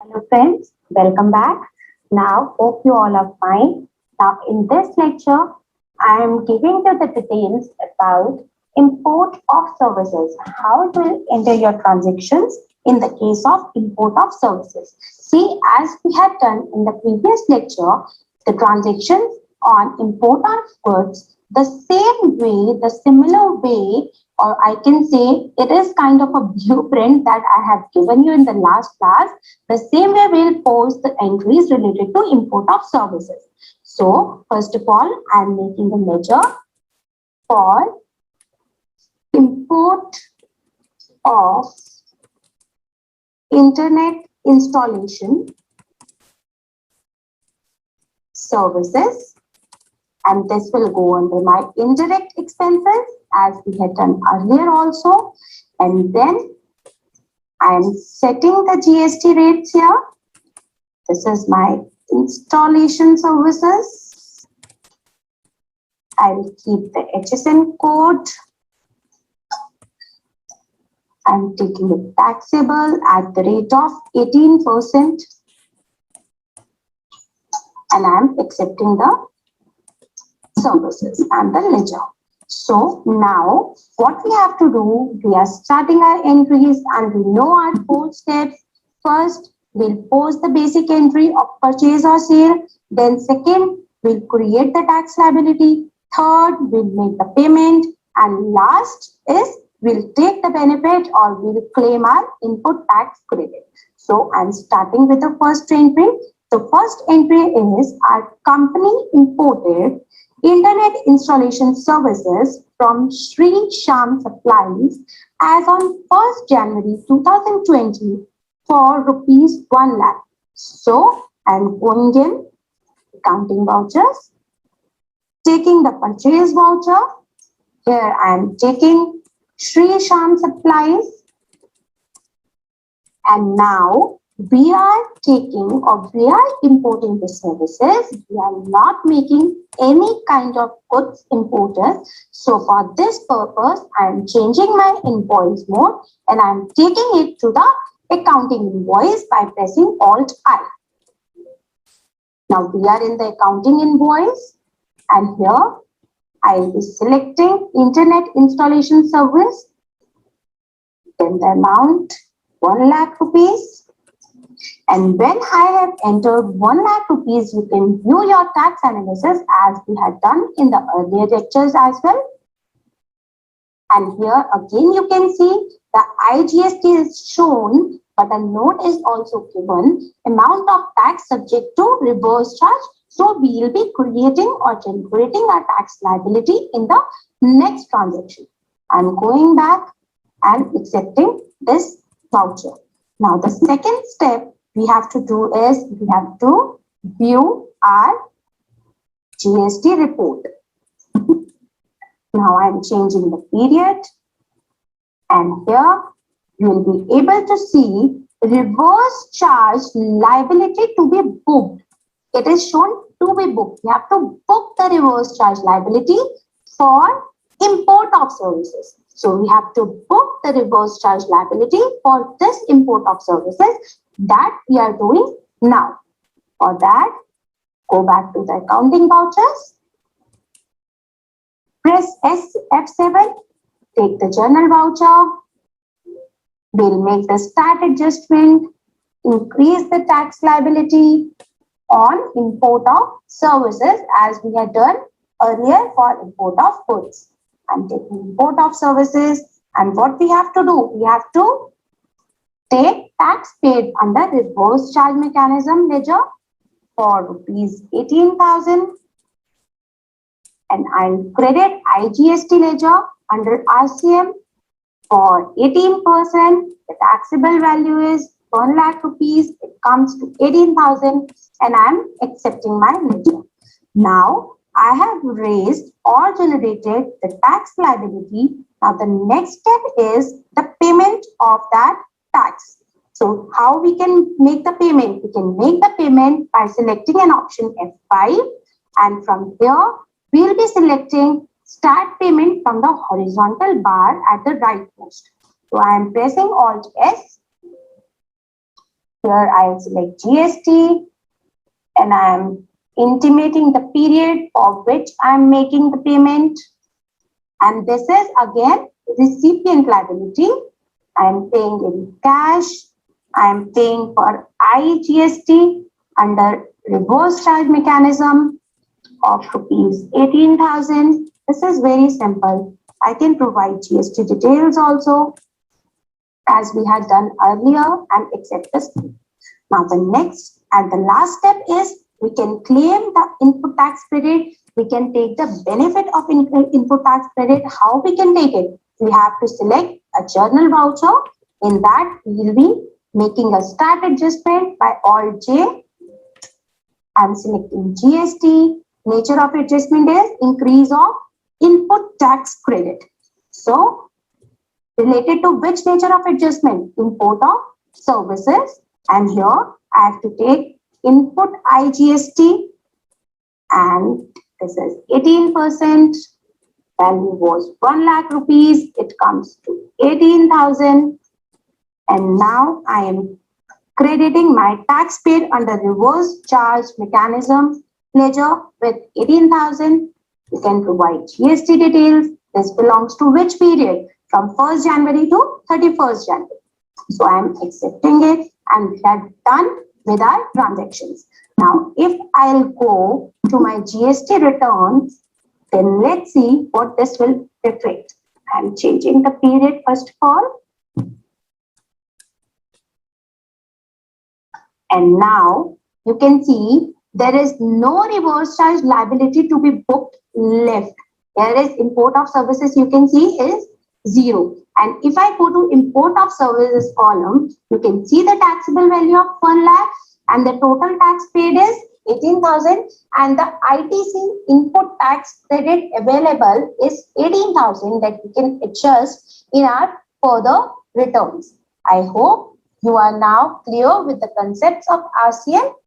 Hello friends, welcome back. Now, hope you all are fine. Now, in this lecture, I am giving you the details about import of services. How you will enter your transactions in the case of import of services. See, as we had done in the previous lecture, the transactions on import of goods, the same way, the similar way, or I can say it is kind of a blueprint that I have given you in the last class. The same way we'll post the entries related to import of services. So first of all, I'm making a ledger for import of internet installation services, and this will go under my indirect expenses as we had done earlier also. And then I'm setting the GST rates here. This is my installation services. I will keep the HSN code. I'm taking it taxable at the rate of 18%. And I'm accepting the services and the ledger. So now what we have to do, we are starting our entries and we know our 4 steps. First, we'll post the basic entry of purchase or sale. Then second, we'll create the tax liability. Third, we'll make the payment. And last is we'll take the benefit or we'll claim our input tax credit. So I'm starting with the first entry. The first entry is our company imported internet installation services from Sri Sham Supplies as on 1st January 2020 for rupees 1 lakh. So I'm going in accounting vouchers, taking the purchase voucher. Here I am taking Sri Sham Supplies, and now we are taking or we are importing the services. We are not making any kind of goods imported. So for this purpose, I am changing my invoice mode and I am taking it to the accounting invoice by pressing Alt I. Now we are in the accounting invoice, and here I will be selecting internet installation service. Then the amount 1 lakh rupees. And when I have entered 1 lakh rupees, you can view your tax analysis as we had done in the earlier lectures as well. And here again you can see the IGST is shown, but a note is also given, amount of tax subject to reverse charge. So we will be creating or generating a tax liability in the next transaction. I'm going back and accepting this voucher. Now the second step we have to do is we have to view our GST report. Now I'm changing the period, and here you will be able to see reverse charge liability to be booked. It is shown to be booked. You have to book the reverse charge liability for import of services. So we have to book the reverse charge liability for this import of services that we are doing now. For that, go back to the accounting vouchers, press F7, take the journal voucher. We'll make the stat adjustment, increase the tax liability on import of services as we had done earlier for import of goods. I'm taking import of services, and what we have to do, we have to take tax paid under reverse charge mechanism ledger for rupees 18,000, and I'll credit IGST ledger under RCM for 18%. The taxable value is 1 lakh rupees. It comes to 18,000, and I'm accepting my ledger. Now I have raised or generated the tax liability. Now the next step is the payment of that tax. So how we can make the payment? We can make the payment by selecting an option F5, and from here we will be selecting start payment from the horizontal bar at the rightmost. So I am pressing Alt S. Here I'll select GST and I'm intimating the period of which I'm making the payment. And this is again recipient liability. I'm paying in cash. I'm paying for IGST under reverse charge mechanism of rupees 18,000. This is very simple. I can provide GST details also as we had done earlier and accept this. Now the next and the last step is we can claim the input tax credit. We can take the benefit of input tax credit. How we can take it? We have to select a journal voucher. In that, we will be making a start adjustment by Alt J. I'm selecting GST. Nature of adjustment is increase of input tax credit. So, related to which nature of adjustment? Import of services. And here, I have to take input IGST and this is 18%. Value was 1 lakh rupees. It comes to 18,000. And now I am crediting my tax paid under reverse charge mechanism ledger with 18,000. You can provide GST details. This belongs to which period? From 1st January to 31st January. So I am accepting it and we are done with our transactions. Now, if I'll go to my GST returns, then let's see what this will reflect. I'm changing the period first of all. And now you can see there is no reverse charge liability to be booked left. Here is import of services, you can see is 0. And if I go to import of services column, you can see the taxable value of 1 lakh and the total tax paid is 18,000 and the ITC input tax credit available is 18,000 that we can adjust in our further returns. I hope you are now clear with the concepts of RCM